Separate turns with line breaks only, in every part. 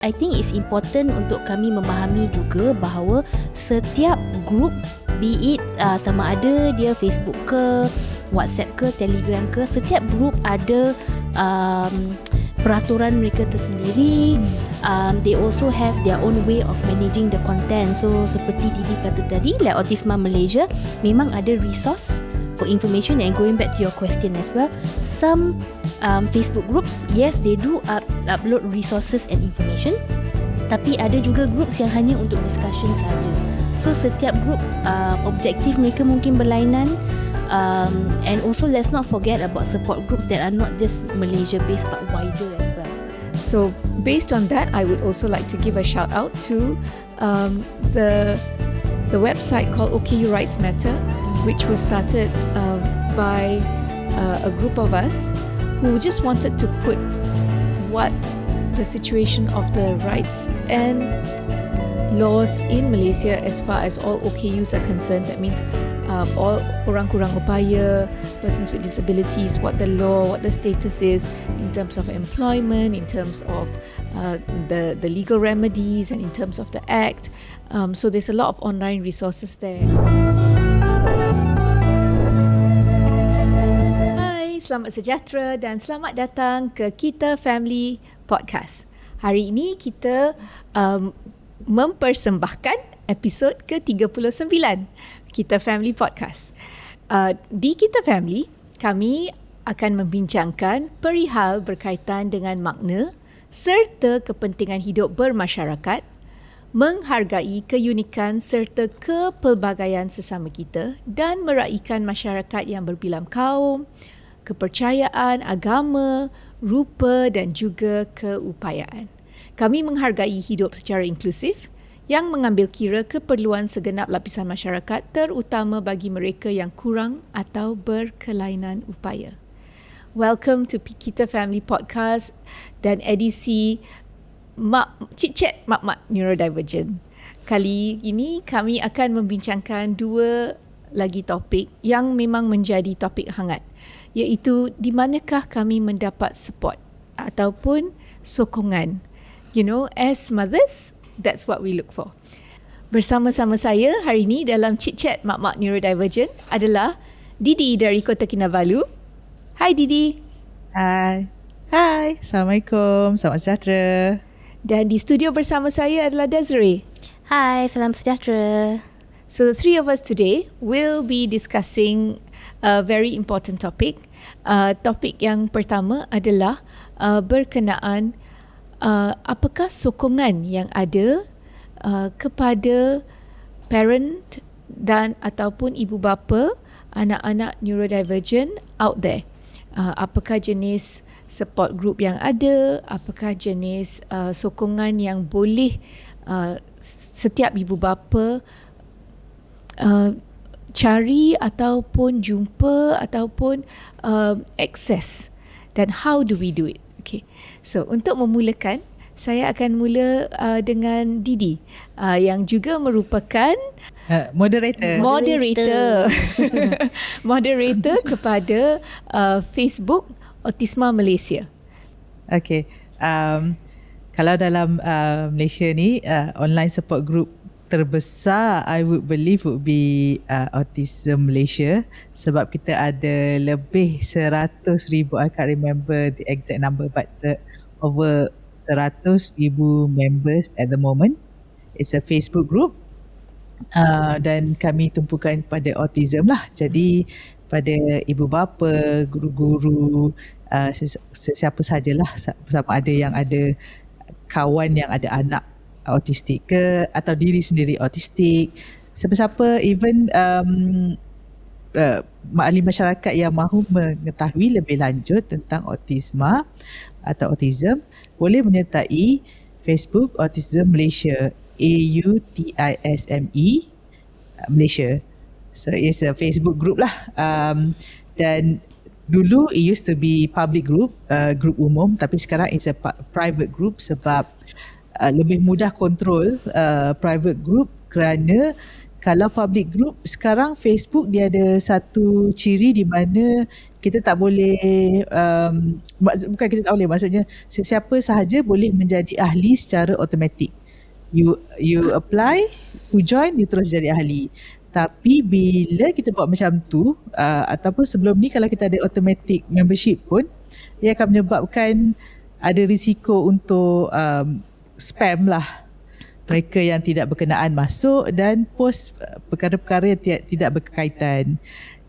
I think it's important untuk kami memahami juga bahawa setiap group, be it sama ada dia Facebook ke, WhatsApp ke, Telegram ke, setiap group ada peraturan mereka tersendiri. They also have their own way of managing the content. So seperti Didi kata tadi, like Autisma Malaysia memang ada resource for information. And going back to your question as well, some Facebook groups, yes, they do upload resources and information, tapi ada juga groups yang hanya untuk discussion saja. So setiap group objektif mereka mungkin berlainan. And also let's not forget about support groups that are not just Malaysia based but wider as well.
So based on that, I would also like to give a shout out to the website called OKU Rights Matter, which was started by a group of us who just wanted to put what the situation of the rights and laws in Malaysia as far as all OKUs are concerned. That means all orang kurang upaya, persons with disabilities, what the law, what the status is in terms of employment, in terms of the legal remedies, and in terms of the act. So there's a lot of online resources there. Hai, selamat sejahtera dan selamat datang ke Kita Family Podcast. Hari ini kita mempersembahkan episod ke-39 Kita Family Podcast. Di Kita Family, kami akan membincangkan perihal berkaitan dengan makna serta kepentingan hidup bermasyarakat, menghargai keunikan serta kepelbagaian sesama kita dan meraihkan masyarakat yang berbilang kaum, kepercayaan, agama, rupa dan juga keupayaan. Kami menghargai hidup secara inklusif yang mengambil kira keperluan segenap lapisan masyarakat, terutama bagi mereka yang kurang atau berkelainan upaya. Welcome to Kita Family Podcast dan edisi Chit-Chat Mak-Mak Neurodivergent. Kali ini kami akan membincangkan dua lagi topik yang memang menjadi topik hangat, iaitu di manakah kami mendapat support ataupun sokongan. You know, as mothers, that's what we look for. Bersama-sama saya hari ini dalam Chit-Chat Mak-Mak Neurodivergent adalah Didi dari Kota Kinabalu. Hai Didi.
Hai. Hai. Assalamualaikum. Selamat sejahtera.
Dan di studio bersama saya adalah Desiree.
Hai, salam sejahtera.
So the three of us today will be discussing a very important topic. Topik yang pertama adalah berkenaan apakah sokongan yang ada kepada parent dan ataupun ibu bapa anak-anak neurodivergent out there. Apakah jenis support group yang ada, apakah jenis sokongan yang boleh setiap ibu bapa cari ataupun jumpa ataupun access, dan how do we do it? Okay. So untuk memulakan, saya akan mula dengan Didi yang juga merupakan moderator kepada Facebook Autisma Malaysia.
Okay. Kalau dalam Malaysia ni, online support group terbesar I would believe would be Autism Malaysia, sebab kita ada lebih 100,000, I can't remember the exact number, but over 100,000 members at the moment. It's a Facebook group dan kami tumpukan pada autism lah. Jadi pada ibu bapa, guru-guru, sesiapa sajalah, sama ada yang ada kawan yang ada anak autistik ke atau diri sendiri autistik, siapa-siapa, even ahli masyarakat yang mahu mengetahui lebih lanjut tentang autisma atau autism boleh menyertai Facebook Autism Malaysia, AUTISME Malaysia. So it's a Facebook group lah, dan dulu it used to be public group, group umum, tapi sekarang it's a private group sebab lebih mudah kontrol private group, kerana kalau public group sekarang Facebook dia ada satu ciri di mana kita tak boleh bukan kita tak boleh, maksudnya sesiapa sahaja boleh menjadi ahli secara automatik. You apply, you join, you terus jadi ahli. Tapi bila kita buat macam tu, ataupun sebelum ni kalau kita ada automatic membership pun, ia akan menyebabkan ada risiko untuk spam lah. Mereka yang tidak berkenaan masuk dan post perkara-perkara yang tidak berkaitan.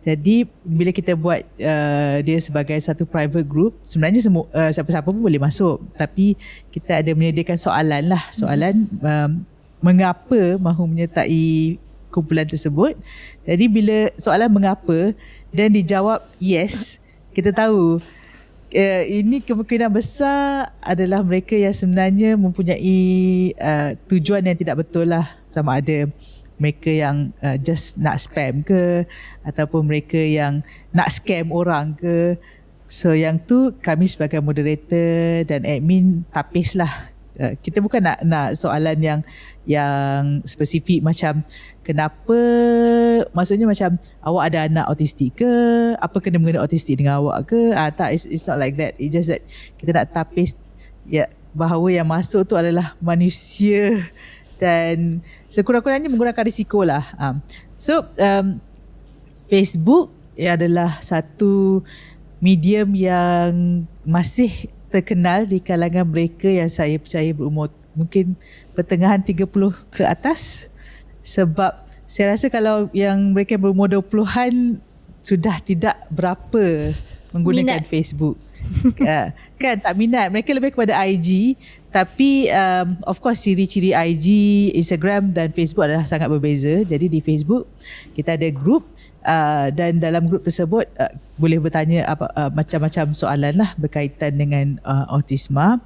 Jadi bila kita buat dia sebagai satu private group, sebenarnya semua siapa-siapa pun boleh masuk, tapi kita ada menyediakan soalan lah, soalan mengapa mahu menyertai kumpulan tersebut. Jadi bila soalan mengapa dan dijawab yes, kita tahu ini kemungkinan besar adalah mereka yang sebenarnya mempunyai tujuan yang tidak betul lah, sama ada mereka yang just nak spam ke ataupun mereka yang nak scam orang ke. So yang tu kami sebagai moderator dan admin tapis lah. Kita bukan nak soalan yang spesifik macam kenapa, maksudnya macam awak ada anak autistik ke, apa kena mengena autistik dengan awak ke, tak, it's not like that. It's just that kita nak tapis bahawa yang masuk tu adalah manusia dan sekurang-kurangnya mengurangkan risiko lah. So Facebook adalah satu medium yang masih terkenal di kalangan mereka yang saya percaya berumur mungkin pertengahan 30 ke atas, sebab saya rasa kalau yang mereka berumur 20-an sudah tidak berapa menggunakan Facebook. Kan tak minat, mereka lebih kepada IG. Tapi of course ciri-ciri IG, Instagram dan Facebook adalah sangat berbeza. Jadi di Facebook kita ada group dan dalam group tersebut boleh bertanya macam-macam soalan lah berkaitan dengan autisma.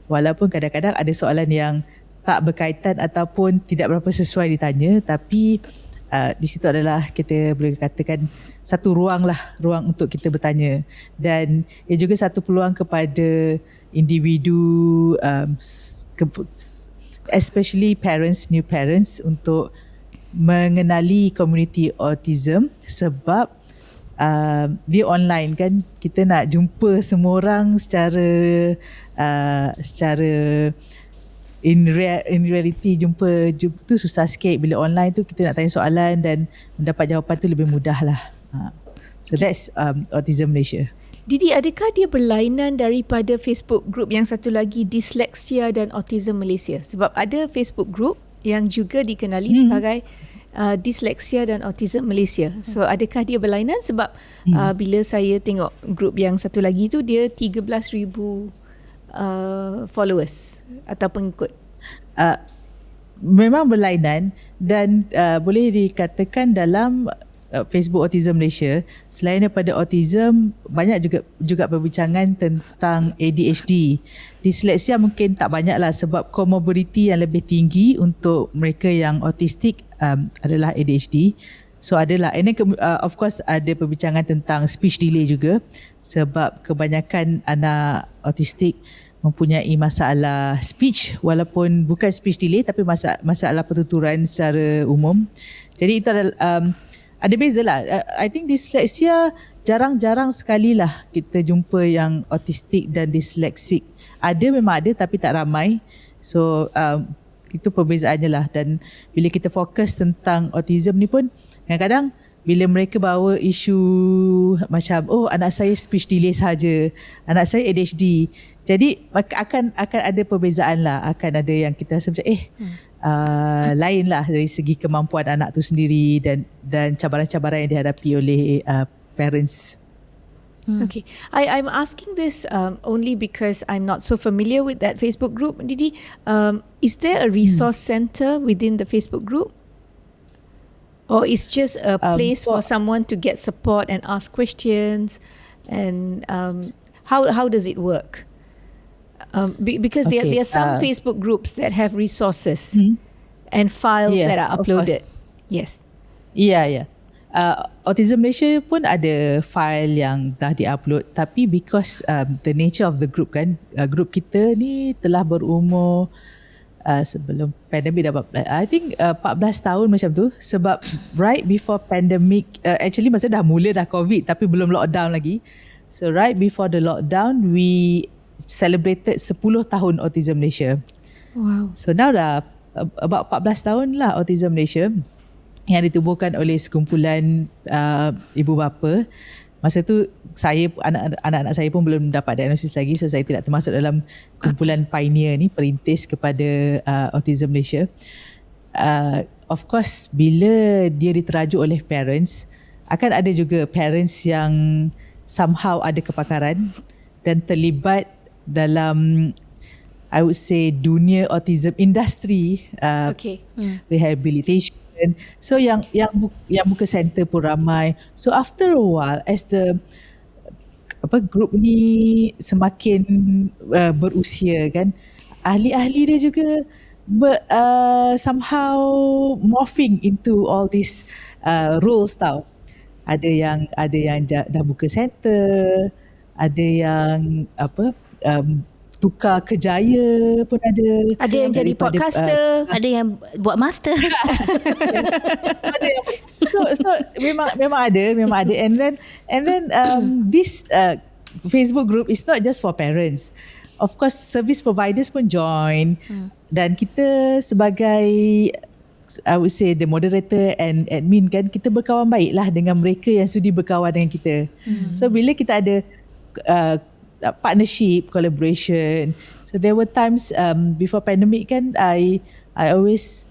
Walaupun kadang-kadang ada soalan yang tak berkaitan ataupun tidak berapa sesuai ditanya, tapi di situ adalah kita boleh katakan satu ruang untuk kita bertanya, dan ia juga satu peluang kepada individu especially parents, new parents, untuk mengenali komuniti autism. Sebab dia online kan, kita nak jumpa semua orang secara in reality jumpa tu susah sikit. Bila online tu kita nak tanya soalan dan mendapat jawapan tu lebih mudah lah. So that's Autism Malaysia.
Didi, adakah dia berlainan daripada Facebook group yang satu lagi, Dyslexia dan Autism Malaysia? Sebab ada Facebook group yang juga dikenali sebagai Dyslexia dan Autism Malaysia. So adakah dia berlainan? Sebab bila saya tengok group yang satu lagi tu, dia 13,000 followers atau pengikut.
Memang berlainan dan boleh dikatakan dalam Facebook Autism Malaysia, selain daripada autism, banyak juga perbincangan tentang ADHD. Dyslexia mungkin tak banyak lah, sebab comorbidity yang lebih tinggi untuk mereka yang autistik adalah ADHD. So adalah, and then of course ada perbincangan tentang speech delay juga, sebab kebanyakan anak autistik mempunyai masalah speech, walaupun bukan speech delay tapi masalah pertuturan secara umum. Jadi itu adalah ada beza lah. I think dyslexia jarang-jarang sekali lah kita jumpa yang autistik dan dyslexic. Memang ada tapi tak ramai. So itu perbezaannya lah. Dan bila kita fokus tentang autism ni pun, kadang-kadang bila mereka bawa isu macam anak saya speech delay saja, anak saya ADHD, jadi akan ada perbezaan lah. Akan ada yang kita rasa macam lain lah dari segi kemampuan anak tu sendiri dan cabaran-cabaran yang dihadapi oleh parents.
Okay, I'm asking this only because I'm not so familiar with that Facebook group. Didi, is there a resource center within the Facebook group? Or it's just a place for someone to get support and ask questions? And how does it work? Because there are some Facebook groups that have resources and files that are uploaded. Yes.
Yeah. Autism Malaysia pun ada file yang dah di-upload, tapi because the nature of the group kan, group kita ni telah berumur sebelum pandemik dah I think 14 tahun macam tu, sebab right before pandemic, actually masa dah mula dah COVID tapi belum lockdown lagi. So right before the lockdown, we celebrated 10 tahun Autism Malaysia.
Wow.
So now dah about 14 tahun lah Autism Malaysia, yang ditubuhkan oleh sekumpulan ibu bapa. Masa tu saya, anak-anak saya pun belum dapat diagnosis lagi, so saya tidak termasuk dalam kumpulan pioneer ni, perintis kepada Autism Malaysia. Of course, bila dia diterajuk oleh parents, akan ada juga parents yang somehow ada kepakaran dan terlibat dalam, I would say, dunia autism industry, rehabilitation. So yang buka center pun ramai. So after a while, as the group ni semakin berusia kan, ahli-ahli dia juga somehow morphing into all these roles tau. Ada yang dah buka center, ada yang tukar kerjaya pun ada.
Ada yang jadi podcaster,
ada yang buat master.
Ada yang, so memang ada, and then this Facebook group is not just for parents. Of course, service providers pun join, dan kita sebagai, I would say, the moderator and admin kan, kita berkawan baik lah dengan mereka yang sudi berkawan dengan kita. So bila kita ada partnership, collaboration. So there were times before pandemic kan, I always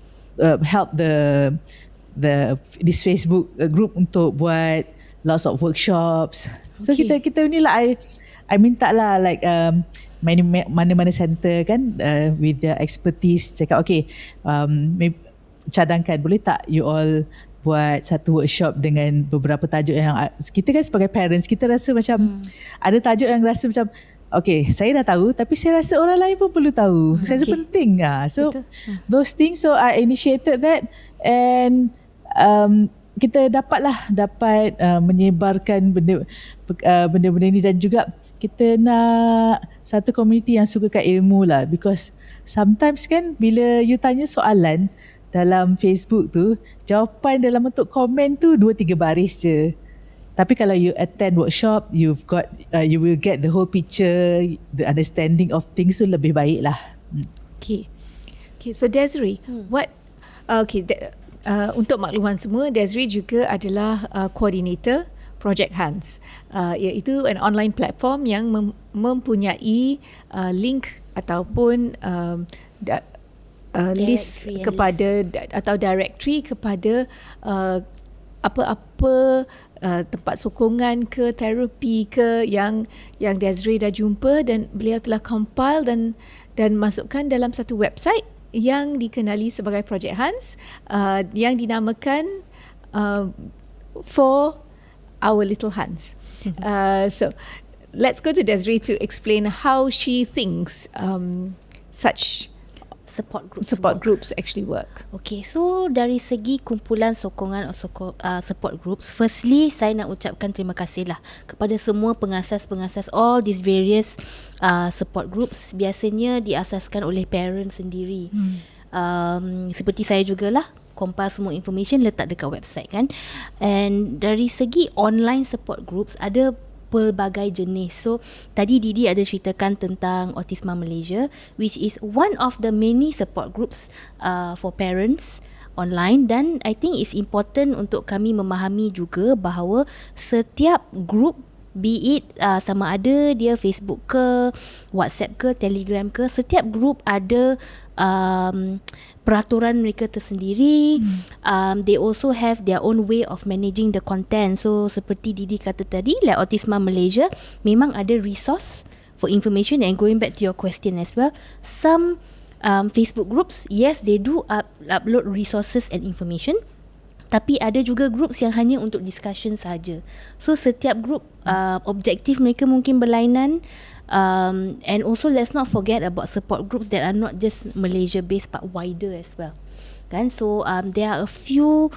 help this Facebook group untuk buat lots of workshops. So kita ni lah, I minta lah like mana-mana center kan, with their expertise, cakap cadangkan, boleh tak you all buat satu workshop dengan beberapa tajuk yang kita kan sebagai parents, kita rasa macam ada tajuk yang rasa macam saya dah tahu tapi saya rasa orang lain pun perlu tahu. Saya rasa penting so those things. So I initiated that, and kita dapat menyebarkan benda-benda ni, dan juga kita nak satu community yang sukakan ilmu lah, because sometimes kan bila you tanya soalan dalam Facebook tu, jawapan dalam bentuk komen tu 2-3 baris je. Tapi kalau you attend workshop, you will get the whole picture, the understanding of things tu lebih baik lah.
Okay, so Desiree, untuk makluman semua, Desiree juga adalah coordinator Project Hans, iaitu an online platform yang mempunyai link ataupun list kepada atau directory kepada apa-apa tempat sokongan ke, terapi ke yang Desiree dah jumpa, dan beliau telah compile dan masukkan dalam satu website yang dikenali sebagai Project Hans, yang dinamakan For Our Little Hans. So let's go to Desiree to explain how she thinks such support groups actually work.
Okay, so dari segi kumpulan sokongan support groups, firstly saya nak ucapkan terima kasih lah kepada semua pengasas-pengasas all these various support groups. Biasanya diasaskan oleh parents sendiri. Seperti saya jugalah, compile semua information, letak dekat website kan. And dari segi online support groups, ada pelbagai jenis. So tadi Didi ada ceritakan tentang Autisma Malaysia, which is one of the many support groups for parents online. Dan I think it's important untuk kami memahami juga bahawa setiap group, be it sama ada dia Facebook ke, WhatsApp ke, Telegram ke, setiap group ada peraturan mereka tersendiri. They also have their own way of managing the content. So seperti Didi kata tadi, like Autisma Malaysia memang ada resource for information. And going back to your question as well, some Facebook groups, yes, they do upload resources and information, tapi ada juga groups yang hanya untuk discussion saja. So setiap group objektif mereka mungkin berlainan. And also let's not forget about support groups that are not just Malaysia based but wider as well. kan. So there are a few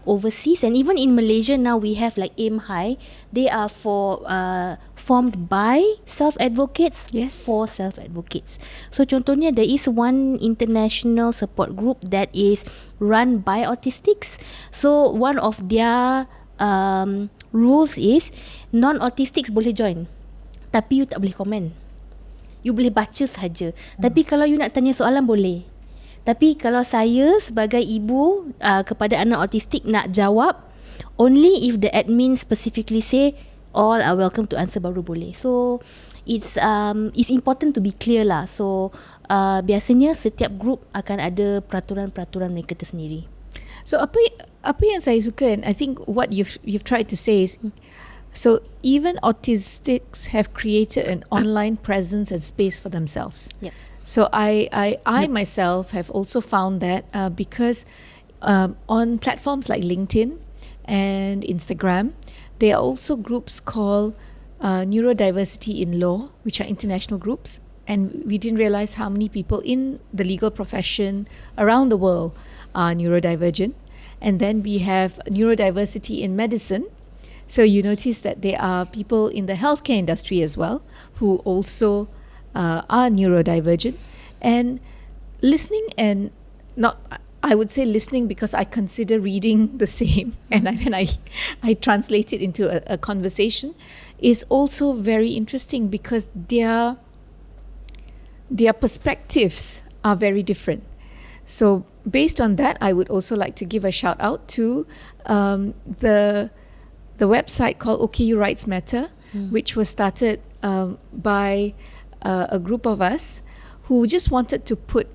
overseas, and even in Malaysia now we have like Aim High. They are formed by self-advocates for self-advocates. So contohnya there is one international support group that is run by autistics. So one of their rules is non-autistics boleh join, tapi you tak boleh komen. You boleh baca sahaja. Tapi kalau you nak tanya soalan boleh. Tapi kalau saya sebagai ibu kepada anak autistik nak jawab, only if the admin specifically say all are welcome to answer baru boleh. So it's important to be clear lah. So biasanya setiap group akan ada peraturan-peraturan mereka tersendiri.
So apa yang saya suka, and I think what you've tried to say is, so even autistics have created an online presence and space for themselves.
Yep.
So I myself have also found that because on platforms like LinkedIn and Instagram, there are also groups called Neurodiversity in Law, which are international groups, and we didn't realize how many people in the legal profession around the world are neurodivergent. And then we have Neurodiversity in Medicine. So you notice that there are people in the healthcare industry as well who also are neurodivergent, and listening, and not, I would say listening because I consider reading the same, and then I translate it into a conversation, is also very interesting because their perspectives are very different. So based on that, I would also like to give a shout out to the website called OKU Rights Matter, which was started by a group of us who just wanted to put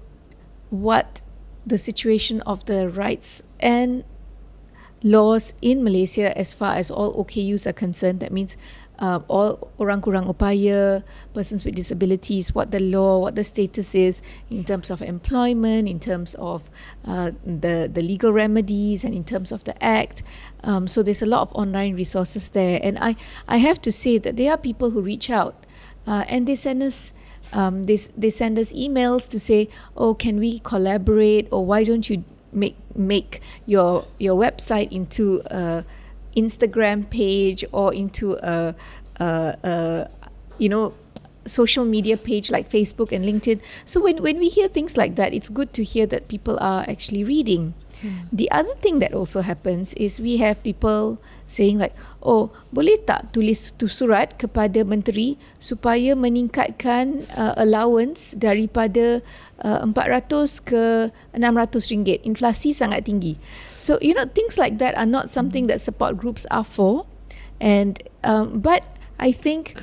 what the situation of the rights and laws in Malaysia as far as all OKUs are concerned. That means all orang kurang upaya, persons with disabilities, what the law, what the status is in terms of employment, in terms of the legal remedies, and in terms of the act. So there's a lot of online resources there, and I have to say that there are people who reach out and they send us they send us emails to say, oh, can we collaborate, or why don't you make your website into a Instagram page or into a social media page like Facebook and LinkedIn. So when we hear things like that, it's good to hear that people are actually reading. The other thing that also happens is we have people saying like, oh, boleh tak tulis tu surat kepada menteri supaya meningkatkan allowance daripada 400 ke 600 ringgit. Inflasi sangat tinggi. So things like that are not something that support groups are for, and but I think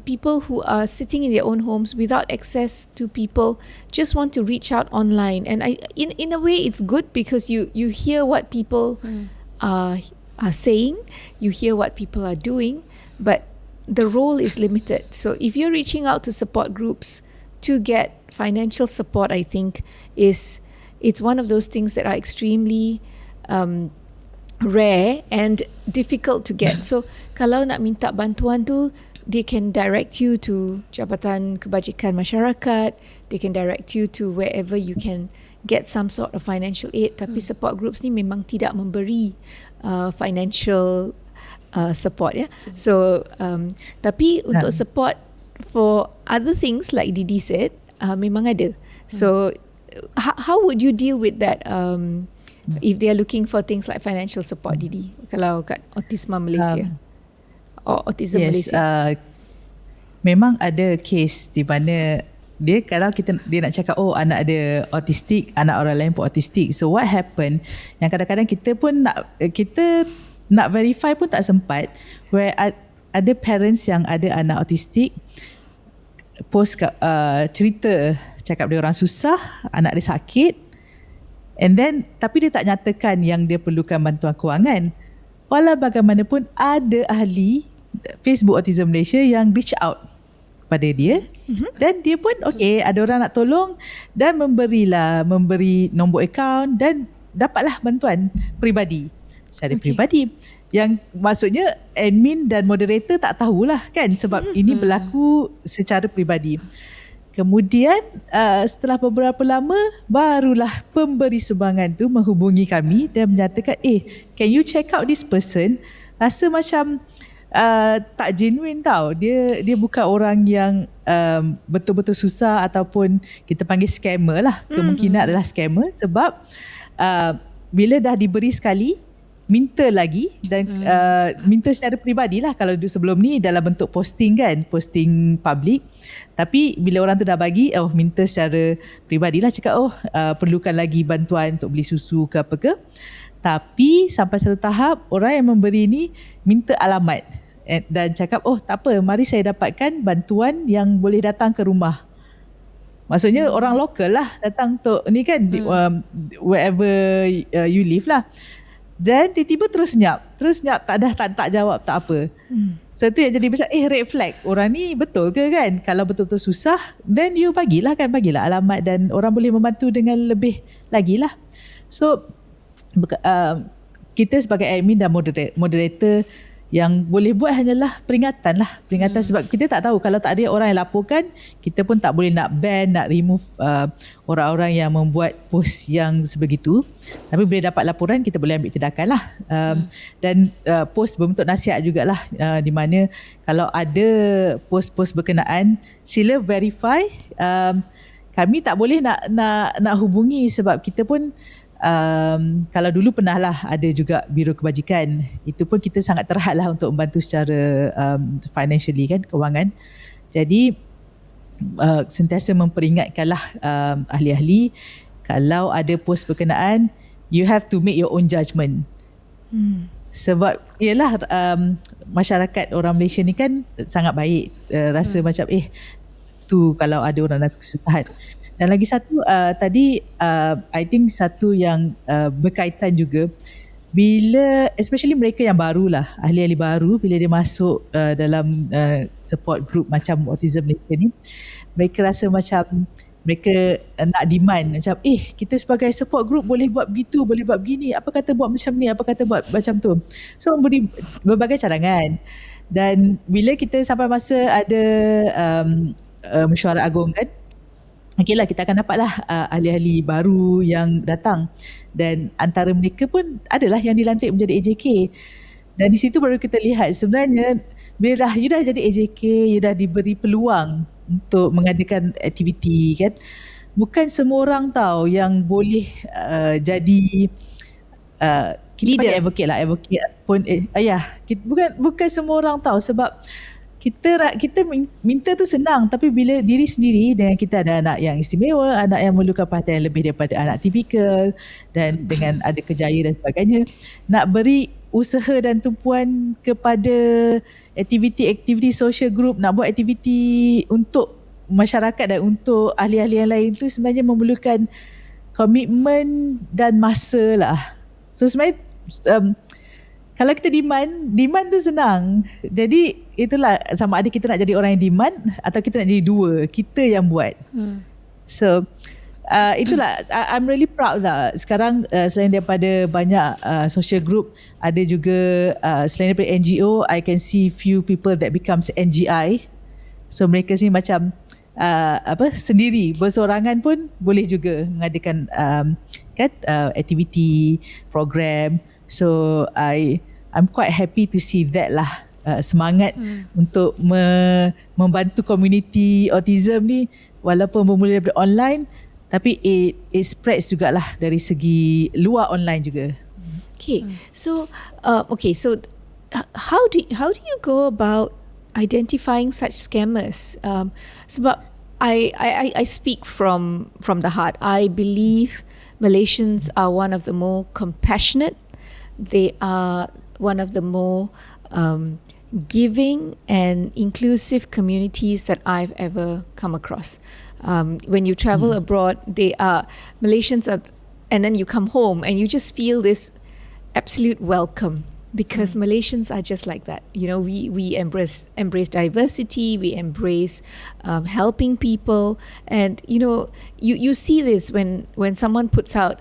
people who are sitting in their own homes without access to people just want to reach out online, and in a way it's good because you hear what people are saying, you hear what people are doing, but the role is limited. So if you're reaching out to support groups to get financial support, I think it's one of those things that are extremely rare and difficult to get. So kalau nak minta bantuan tu, they can direct you to Jabatan Kebajikan Masyarakat, they can direct you to wherever you can get some sort of financial aid. Tapi support groups ni memang tidak memberi financial support, ya. So tapi untuk support for other things like Didi said, memang ada. So how would you deal with that if they are looking for things like financial support, Didi, kalau kat Autisma Malaysia? Autism Malaysia.
Memang ada kes di mana dia nak cakap anak ada autistik, anak orang lain pun autistik. So what happen, yang kadang-kadang kita nak verify pun tak sempat, where ada parents yang ada anak autistik post cerita, cakap dia orang susah, anak dia sakit, and then tapi dia tak nyatakan yang dia perlukan bantuan kewangan. Walau bagaimanapun ada ahli Facebook Autism Malaysia yang reach out kepada dia, dan dia pun ada orang nak tolong dan memberi nombor akaun dan dapatlah bantuan peribadi secara peribadi, yang maksudnya admin dan moderator tak tahulah kan, sebab ini berlaku secara peribadi. Kemudian setelah beberapa lama barulah pemberi sumbangan tu menghubungi kami dan menyatakan, can you check out this person? Rasa macam tak genuine tau. Dia bukan orang yang betul-betul susah ataupun kita panggil scammer lah. Kemungkinan adalah scammer sebab bila dah diberi sekali, minta lagi dan minta secara peribadi lah. Kalau sebelum ni dalam bentuk posting kan, posting public, tapi bila orang tu dah bagi, minta secara peribadi lah, cakap perlukan lagi bantuan untuk beli susu ke apa ke. Tapi sampai satu tahap orang yang memberi ni minta alamat dan cakap tak apa, mari saya dapatkan bantuan yang boleh datang ke rumah. Maksudnya orang lokal lah datang untuk ni kan, wherever you live lah. Dan tiba-tiba terus senyap, tak jawab, tak apa. So tu yang jadi macam red flag. Orang ni betul ke kan? Kalau betul-betul susah, then you bagilah alamat dan orang boleh membantu dengan lebih lagi lah. So kita sebagai admin dan moderator yang boleh buat hanyalah peringatan sebab kita tak tahu, kalau tak ada orang yang laporkan, kita pun tak boleh nak ban, nak remove orang-orang yang membuat post yang sebegitu. Tapi bila dapat laporan, kita boleh ambil tindakan lah. Dan post berbentuk nasihat jugalah, di mana kalau ada post-post berkenaan, sila verify. Kami tak boleh nak hubungi sebab kita pun kalau dulu pernah lah ada juga Biro Kebajikan, itu pun kita sangat terhad lah untuk membantu secara financially kan, kewangan. Jadi sentiasa memperingatkanlah ahli-ahli, kalau ada post berkenaan, you have to make your own judgement. Sebab ialah masyarakat orang Malaysia ni kan sangat baik, rasa macam tu kalau ada orang nak kesusahan. Dan lagi satu tadi I think satu yang berkaitan juga, bila especially mereka yang barulah, ahli-ahli baru, bila dia masuk dalam support group macam Autism Malaysia ni, mereka rasa macam mereka nak demand macam kita sebagai support group boleh buat begitu, boleh buat begini, apa kata buat macam ni, apa kata buat macam tu. So memberi berbagai cadangan. Dan bila kita sampai masa ada mesyuarat agung kan, okeylah, kita akan dapatlah ahli-ahli baru yang datang, dan antara mereka pun adalah yang dilantik menjadi AJK. Dan di situ baru kita lihat sebenarnya bila you dah jadi AJK, you dah diberi peluang untuk mengadakan aktiviti kan. Bukan semua orang tahu yang boleh jadi kita advocate lah, advocate pun bukan semua orang tahu, sebab kita minta tu senang, tapi bila diri sendiri, dengan kita ada anak yang istimewa, anak yang memerlukan perhatian lebih daripada anak tipikal, dan dengan ada kejaya dan sebagainya, nak beri usaha dan tumpuan kepada aktiviti-aktiviti social group, nak buat aktiviti untuk masyarakat dan untuk ahli-ahli yang lain tu sebenarnya memerlukan komitmen dan masa lah. So sebenarnya kalau kita demand tu senang. Jadi itulah, sama ada kita nak jadi orang yang demand atau kita nak jadi dua, kita yang buat. So itulah, I'm really proud lah. Sekarang selain daripada banyak social group, ada juga selain daripada NGO, I can see few people that becomes NGI. So mereka ni macam sendiri, bersorangan pun boleh juga mengadakan aktiviti, program. So I'm quite happy to see that lah, semangat untuk membantu komuniti autism ni, walaupun bermula daripada online, tapi it spreads jugalah dari segi luar online juga.
So how do you go about identifying such scammers? Sebab I speak from the heart. I believe Malaysians are one of the more compassionate. They are one of the more giving and inclusive communities that I've ever come across. When you travel abroad, Malaysians are, and then you come home and you just feel this absolute welcome, because Malaysians are just like that. You know, we embrace diversity, we embrace helping people, and you know, you see this when someone puts out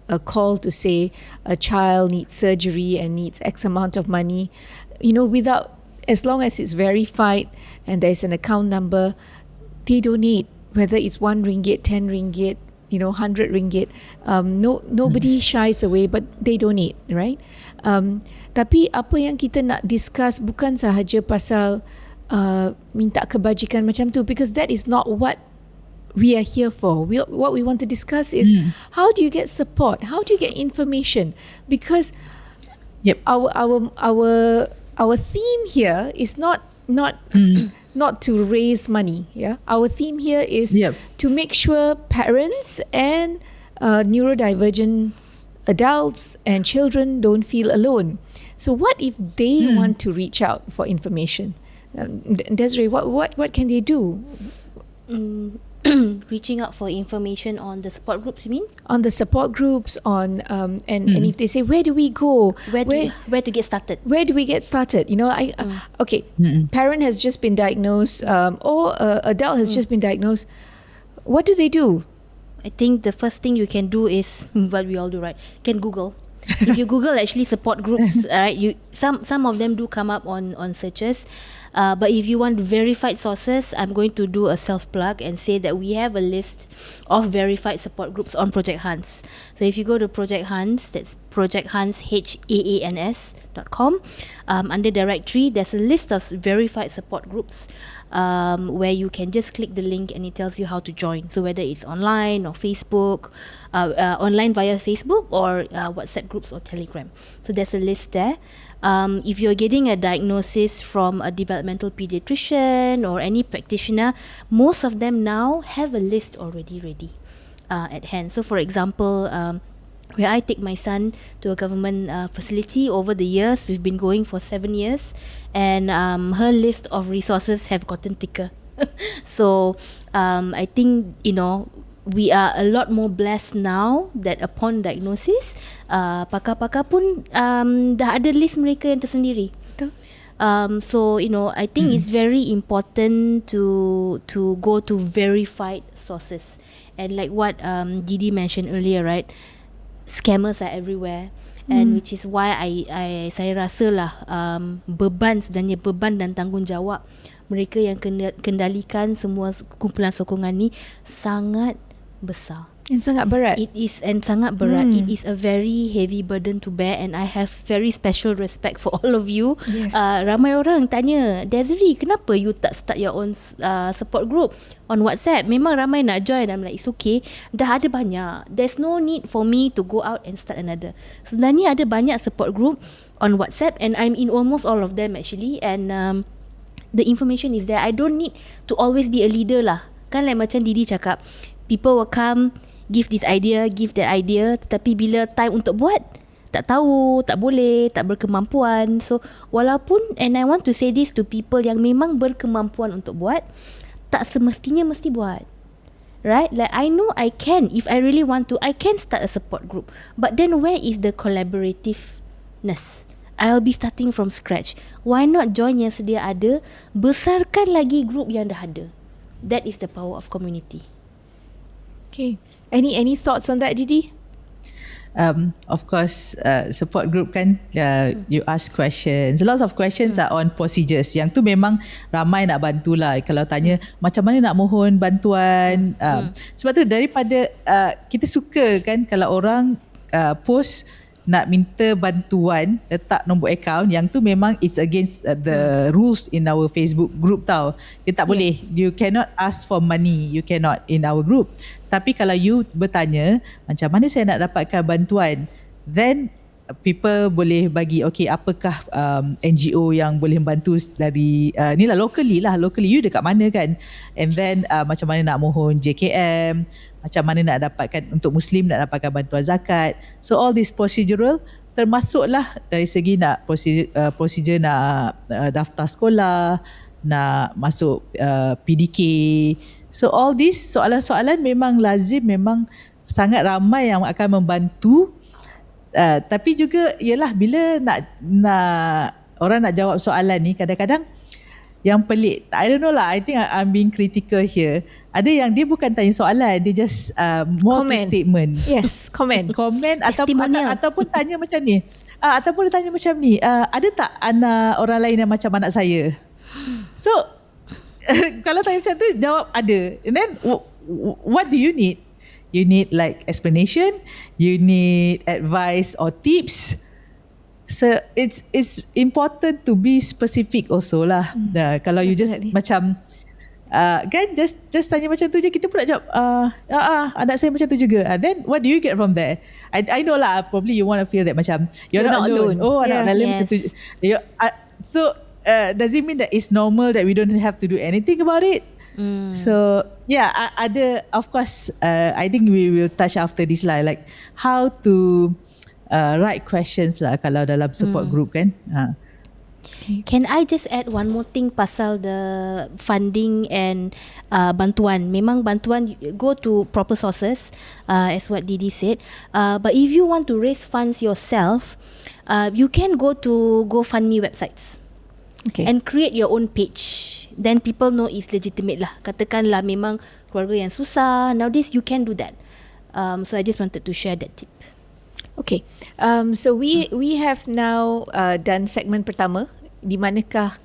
a call to say a child needs surgery and needs X amount of money, you know, as long as it's verified and there's an account number, they donate whether it's RM1, RM10, 100 ringgit, nobody shies away, but they donate, right? Tapi apa yang kita nak discuss bukan sahaja pasal minta kebajikan macam tu, because that is not what we are here for. What we want to discuss is how do you get support? How do you get information? Because our theme here is not to raise money. Yeah, our theme here is to make sure parents and neurodivergent adults and children don't feel alone. So what if they want to reach out for information? Desiree, what can they do?
Reaching out for information on the support groups, you mean?
On the support groups, and if they say, where do we go?
Where to get started?
Where do we get started? Parent has just been diagnosed, or adult has just been diagnosed. What do they do?
I think the first thing you can do is what we all do, right? You can Google. If you Google actually support groups, right? Some of them do come up on searches. But if you want verified sources, I'm going to do a self-plug and say that we have a list of verified support groups on Project Hans. So if you go to Project Hans, that's projecthaans.com. Under directory, there's a list of verified support groups where you can just click the link and it tells you how to join. So whether it's online or Facebook, online via Facebook or WhatsApp groups or Telegram. So there's a list there. If you're getting a diagnosis from a developmental pediatrician or any practitioner, most of them now have a list already ready at hand. So for example, where I take my son to a government facility over the years, we've been going for 7 years, and her list of resources have gotten thicker. So I think, we are a lot more blessed now that upon diagnosis, pakar-pakar pun dah ada list mereka yang tersendiri. So I think it's very important to go to verified sources, and like what Didi mentioned earlier, right? Scammers are everywhere, and which is why saya rasa lah beban dan tanggungjawab mereka yang kendalikan semua kumpulan sokongan ni sangat besar.
And sangat berat.
It is, and sangat berat. It is a very heavy burden to bear, and I have very special respect for all of you.
Yes.
Ramai orang tanya, Desiree, kenapa you tak start your own support group on WhatsApp? Memang ramai nak join. I'm like, it's okay. Dah ada banyak. There's no need for me to go out and start another. Sebenarnya ada banyak support group on WhatsApp, and I'm in almost all of them actually. And the information is there. I don't need to always be a leader lah. Kan like macam Didi cakap, people will come, give this idea, give that idea, tetapi bila time untuk buat, tak tahu, tak boleh, tak berkemampuan. So walaupun, and I want to say this to people yang memang berkemampuan untuk buat, tak semestinya mesti buat, right? Like I know I can, if I really want to, I can start a support group, but then where is the collaborativeness? I'll be starting from scratch. Why not join yang sedia ada, besarkan lagi group yang dah ada. That is the power of community.
Okay. Any thoughts on that, Didi?
Of course, support group kan, you ask questions. Lots of questions are on procedures. Yang tu memang ramai nak bantulah. Kalau tanya macam mana nak mohon bantuan, sebab tu daripada kita suka kan kalau orang post nak minta bantuan, letak nombor akaun, yang tu memang it's against the rules in our Facebook group tau. Dia tak boleh, you cannot ask for money, you cannot in our group. Tapi kalau you bertanya macam mana saya nak dapatkan bantuan, then people boleh bagi, okay, apakah NGO yang boleh membantu dari ni lah, locally you dekat mana kan, and then macam mana nak mohon JKM, macam mana nak dapatkan untuk Muslim, nak dapatkan bantuan zakat. So all this procedural, termasuklah dari segi nak prosedur nak daftar sekolah, nak masuk PDK. So all this soalan-soalan memang lazim, memang sangat ramai yang akan membantu. Tapi juga ialah bila nak orang nak jawab soalan ni, kadang-kadang yang pelik, I don't know lah, I think I'm being critical here. Ada yang dia bukan tanya soalan, dia just more to statement.
Yes, comment
ataupun tanya macam ni. Ataupun dia tanya macam ni, ada tak anak orang lain yang macam anak saya? So kalau tanya macam tu, jawab ada. And then what do you need? You need like explanation, you need advice or tips. So it's important to be specific also lah. Kalau you just macam kan just tanya macam tu je, kita pun nak jawab anak saya macam tu juga. Then what do you get from there? I know lah, probably you want to feel that macam you're not alone. Oh, anak lain macam tu. So does it mean that it's normal that we don't have to do anything about it? So yeah, ada, of course, I think we will touch after this lah, like how to write questions lah kalau dalam support group kan.
Can I just add one more thing pasal the funding and bantuan? Memang bantuan go to proper sources, as what Didi said. But if you want to raise funds yourself, you can go to GoFundMe websites and create your own page. Then people know it's legitimate lah. Katakanlah memang keluarga yang susah. Nowadays you can do that. So I just wanted to share that tip.
Okay, so we have now done segmen pertama di manakah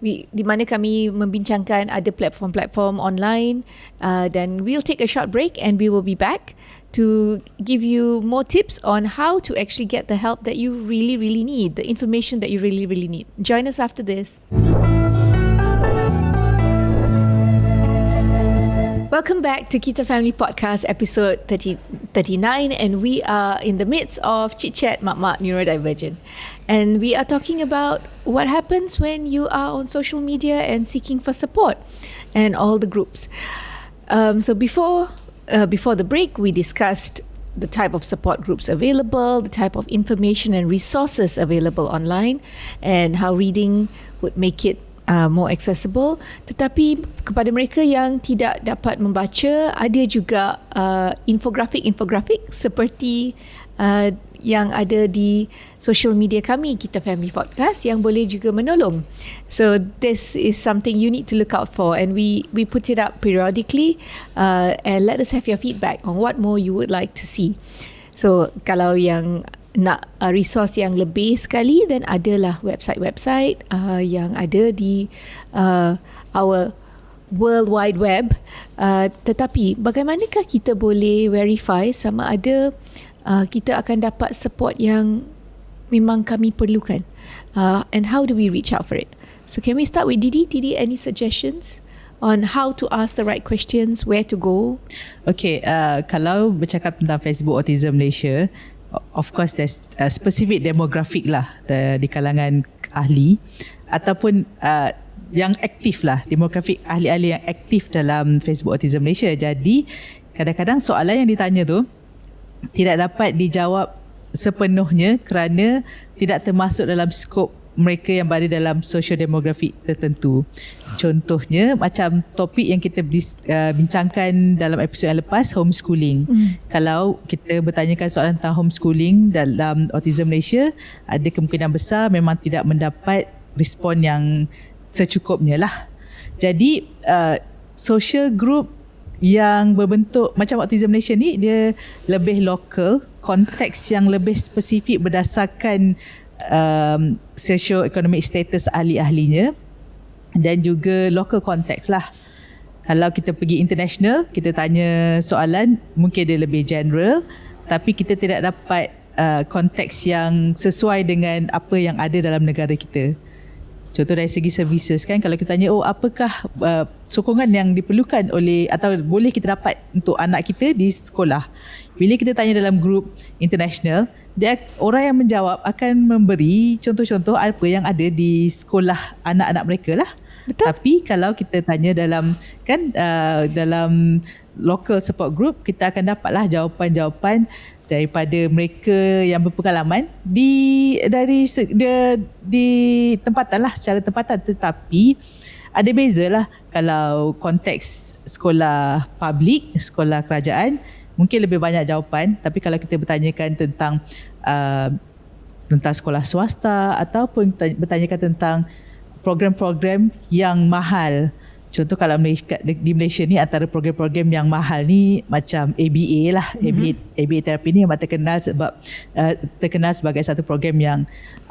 di mana kami membincangkan ada platform-platform online, dan we'll take a short break and we will be back to give you more tips on how to actually get the help that you really need, the information that you really need. Join us after this. Welcome back to Kita Family Podcast episode 39, and we are in the midst of Chit Chat Mak-Mak Neurodivergent, and we are talking about what happens when you are on social media and seeking for support and all the groups. So before the break, we discussed the type of support groups available, the type of information and resources available online, and how reading would make it more accessible. Tetapi kepada mereka yang tidak dapat membaca, ada juga infografik seperti yang ada di social media kami, Kita Family Podcast, yang boleh juga menolong. So this is something you need to look out for, and we put it up periodically, and let us have your feedback on what more you would like to see. So kalau yang nak resource yang lebih sekali, then adalah website-website yang ada di our World Wide Web. Tetapi bagaimanakah kita boleh verify sama ada kita akan dapat support yang memang kami perlukan, and how do we reach out for it? So can we start with Didi? Didi, any suggestions on how to ask the right questions, where to go?
Okay, kalau bercakap tentang Facebook Autism Malaysia, of course there's a specific demographic lah di kalangan ahli ataupun yang aktif lah, demografik ahli-ahli yang aktif dalam Facebook Autism Malaysia. Jadi kadang-kadang soalan yang ditanya tu tidak dapat dijawab sepenuhnya kerana tidak termasuk dalam skop mereka yang berada dalam sosiodemografi tertentu. Contohnya macam topik yang kita bincangkan dalam episod yang lepas, homeschooling. Kalau kita bertanyakan soalan tentang homeschooling dalam Autism Malaysia, ada kemungkinan besar memang tidak mendapat respon yang secukupnya lah. Jadi social group yang berbentuk macam Autism Malaysia ni, dia lebih local, konteks yang lebih spesifik berdasarkan socio-economic status ahli-ahlinya, dan juga local context lah. Kalau kita pergi international, kita tanya soalan, mungkin dia lebih general, tapi kita tidak dapat konteks yang sesuai dengan apa yang ada dalam negara kita. Contoh dari segi services kan, kalau kita tanya apakah sokongan yang diperlukan oleh atau boleh kita dapat untuk anak kita di sekolah, bila kita tanya dalam grup international, orang yang menjawab akan memberi contoh-contoh apa yang ada di sekolah anak-anak mereka lah. Betul. Tapi kalau kita tanya dalam dalam local support group, kita akan dapatlah jawapan-jawapan daripada mereka yang berpengalaman di tempatan lah, secara tempatan. Tetapi ada bezalah kalau konteks sekolah public, sekolah kerajaan, mungkin lebih banyak jawapan. Tapi kalau kita bertanyakan tentang sekolah swasta ataupun bertanyakan tentang program-program yang mahal, contoh kalau di Malaysia ni, antara program-program yang mahal ni macam ABA lah. ABA terapi ni memang terkenal sebagai satu program yang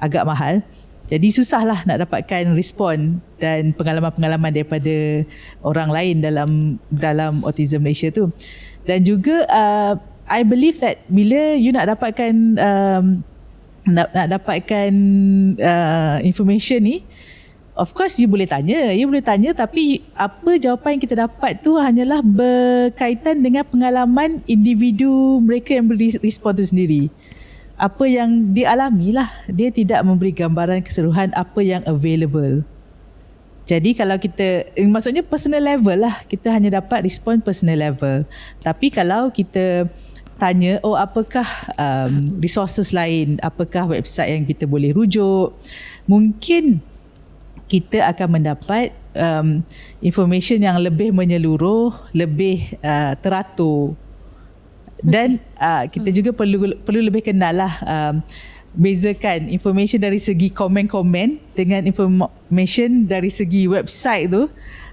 agak mahal. Jadi susahlah nak dapatkan respon dan pengalaman-pengalaman daripada orang lain dalam Autism Malaysia tu. Dan juga I believe that bila you nak dapatkan nak dapatkan information ni, of course you boleh tanya, tapi apa jawapan yang kita dapat tu hanyalah berkaitan dengan pengalaman individu mereka yang beri respon tu sendiri. Apa yang dia alami lah, dia tidak memberi gambaran keseluruhan apa yang available. Jadi kalau kita, maksudnya personal level lah, kita hanya dapat respon personal level. Tapi kalau kita tanya, apakah resources lain, apakah website yang kita boleh rujuk, mungkin kita akan mendapat information yang lebih menyeluruh, lebih teratur. Dan kita juga perlu lebih kenal lah, bezakan information dari segi komen-komen dengan information dari segi website tu.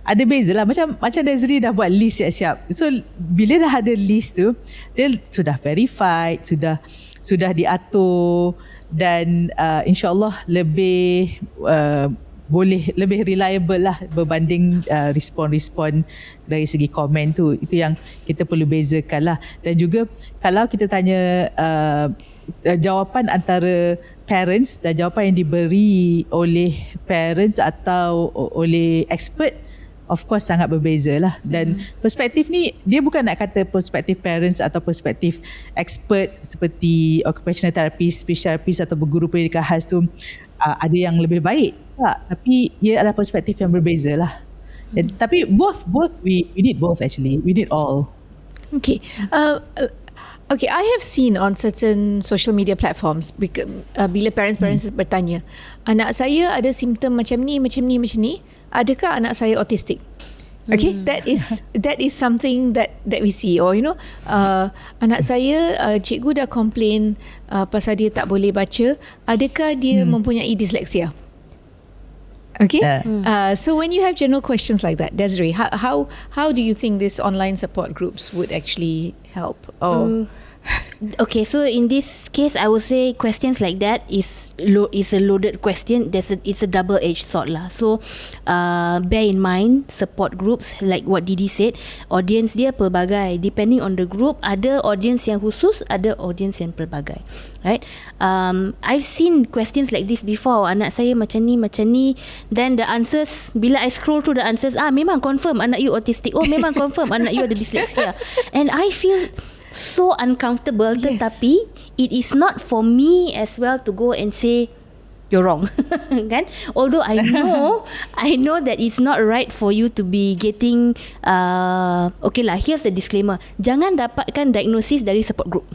Ada beza lah. Macam Desiree dah buat list siap-siap. So bila dah ada list tu, dia sudah verified, sudah diatur, dan insyaAllah lebih boleh lebih reliable lah berbanding respon-respon dari segi komen tu. Itu yang kita perlu bezakan lah. Dan juga kalau kita tanya jawapan antara parents dan jawapan yang diberi oleh parents atau oleh expert, of course sangat berbeza lah. Dan perspektif ni, dia bukan nak kata perspektif parents atau perspektif expert seperti occupational therapist, speech therapist atau guru pendidikan khas tu ada yang lebih baik. Tak, tapi ia adalah perspektif yang berbeza lah. Tapi both we need both actually. We need all.
Okay. Okay, I have seen on certain social media platforms bila parents bertanya, anak saya ada simptom macam ni, adakah anak saya autistic? Okay, that is something that we see. Or anak saya cikgu dah complain pasal dia tak boleh baca, adakah dia mempunyai dyslexia? Okay, so when you have general questions like that, Desiree, how do you think these online support groups would actually help?
Okay, so in this case, I would say questions like that is a loaded question. It's a double-edged sword lah. So bear in mind, support groups like what Didi said, audience dia pelbagai. Depending on the group, ada audience yang khusus, ada audience yang pelbagai. Right? I've seen questions like this before. Anak saya macam ni. Then the answers, bila I scroll through the answers, memang confirm anak you autistic. Memang confirm anak you ada dyslexia. And I feel so uncomfortable. Yes. Tetapi it is not for me as well to go and say you're wrong. Kan? Although I know that it's not right for you to be getting okay lah, here's the disclaimer, jangan dapatkan diagnosis dari support group.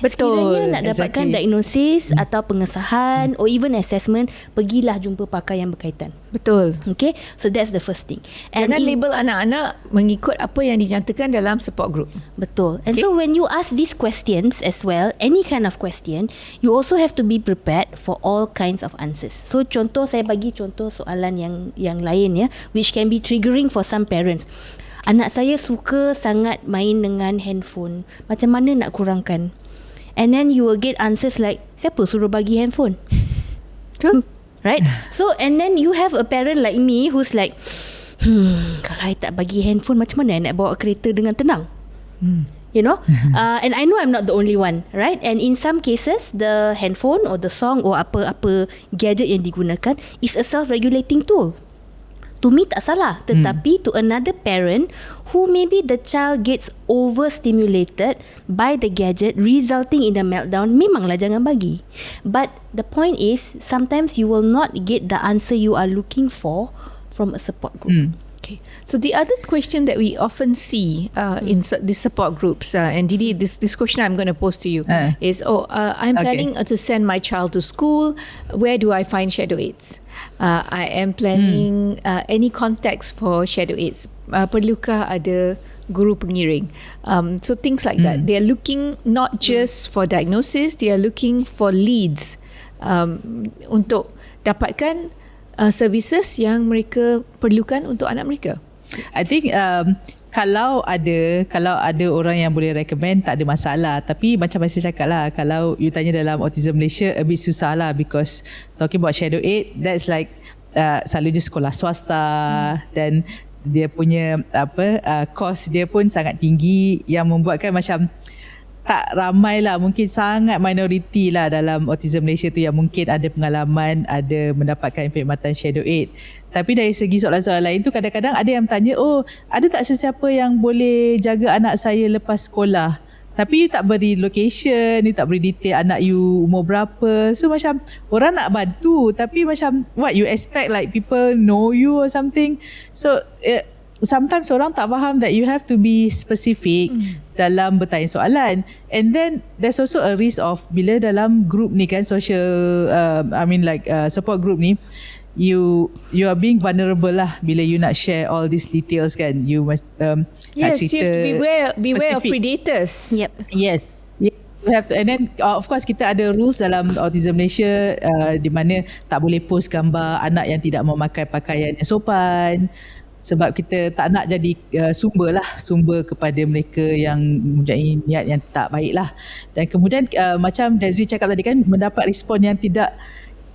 Betul.
Sekiranya nak dapatkan diagnosis atau pengesahan or even assessment, pergilah jumpa pakar yang berkaitan.
Betul.
Okay, so that's the first thing. And
jangan label anak-anak mengikut apa yang dinyatakan dalam support group.
Betul. And so when you ask these questions as well, any kind of question, you also have to be prepared for all kinds of answers. So saya bagi contoh soalan yang lain ya, which can be triggering for some parents. Anak saya suka sangat main dengan handphone. Macam mana nak kurangkan? And then you will get answers like, siapa suruh bagi handphone? Right? So and then you have a parent like me who's like, kalau I tak bagi handphone, macam mana I nak bawa kereta dengan tenang? You know? And I know I'm not the only one, right? And in some cases, the handphone or the song or apa-apa gadget yang digunakan is a self-regulating tool. To me tak salah, tetapi to another parent who maybe the child gets overstimulated by the gadget resulting in a meltdown, memanglah jangan bagi. But the point is, sometimes you will not get the answer you are looking for from a support group.
Okay. So the other question that we often see in these support groups, and Didi, this question I'm going to pose to you is, I'm planning to send my child to school. Where do I find shadow aids? I am planning any contacts for shadow aids. Perlukah ada guru pengiring? So things like that. They are looking not just for diagnosis, they are looking for leads untuk dapatkan services yang mereka perlukan untuk anak mereka.
I think kalau ada orang yang boleh recommend, tak ada masalah. Tapi macam saya cakap lah, kalau you tanya dalam Autism Malaysia, a bit susah lah, because talking about Shadow 8, that's like selalunya sekolah swasta, dan dia punya cost dia pun sangat tinggi, yang membuatkan macam tak ramai lah, mungkin sangat minoriti lah dalam Autism Malaysia tu yang mungkin ada pengalaman, ada mendapatkan perkhidmatan Shadow 8. Tapi dari segi soalan-soalan lain tu, kadang-kadang ada yang tanya, ada tak sesiapa yang boleh jaga anak saya lepas sekolah? Tapi you tak beri location, you tak beri detail anak you umur berapa. So macam orang nak bantu, tapi macam what you expect, like people know you or something. So sometimes orang tak faham that you have to be specific dalam bertanya soalan. And then there's also a risk of bila dalam group ni kan, social support group ni, you are being vulnerable lah bila you nak share all these details kan. You must
yes, you have to beware of predators.
Yep.
Yes. You have to, and then of course kita ada rules dalam Autism Malaysia di mana tak boleh post gambar anak yang tidak memakai pakaian yang sopan, sebab kita tak nak jadi sumber kepada mereka yang mempunyai niat yang tak baik lah. Dan kemudian macam Desri cakap tadi kan, mendapat respon yang tidak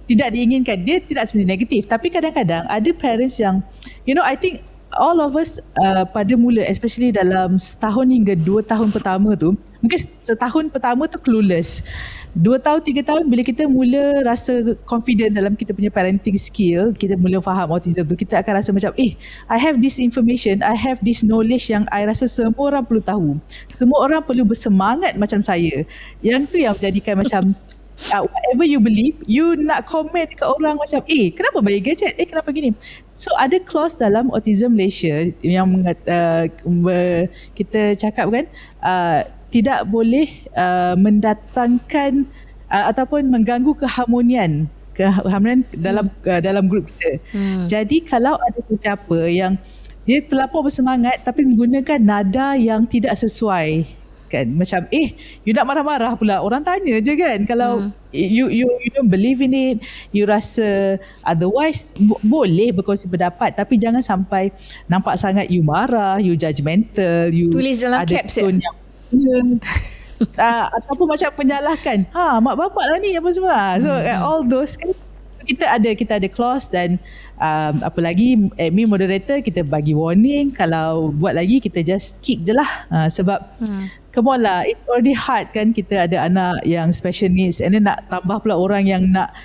diinginkan. Dia tidak sebenarnya negatif, tapi kadang-kadang ada parents yang I think all of us pada mula, especially dalam setahun hingga 2 tahun pertama tu, mungkin setahun pertama tu clueless, 2 tahun 3 tahun bila kita mula rasa confident dalam kita punya parenting skill, kita mula faham autism tu, kita akan rasa macam I have this information, I have this knowledge yang I rasa semua orang perlu tahu, semua orang perlu bersemangat macam saya. Yang tu yang menjadikan macam whatever you believe, you nak komen dekat orang macam kenapa bagi gadget, kenapa gini. So ada clause dalam Autism Malaysia yang kita cakap kan, tidak boleh mendatangkan ataupun mengganggu keharmonian dalam grup kita. Jadi kalau ada sesiapa yang dia terlampau bersemangat tapi menggunakan nada yang tidak sesuai kan, macam you nak marah-marah pula, orang tanya je kan, kalau you don't believe in it, you rasa otherwise, boleh berkongsi pendapat, tapi jangan sampai nampak sangat you marah, you judgemental, you
tulis dalam
ada
caps
tone yang ataupun macam penyalahkan, mak bapak lah ni apa semua. So all those kan, kita ada clause, dan apa lagi, admin moderator kita bagi warning, kalau buat lagi kita just kick je lah, sebab come on lah, it's already hard kan, kita ada anak yang special needs, and then nak tambah pula orang yang nak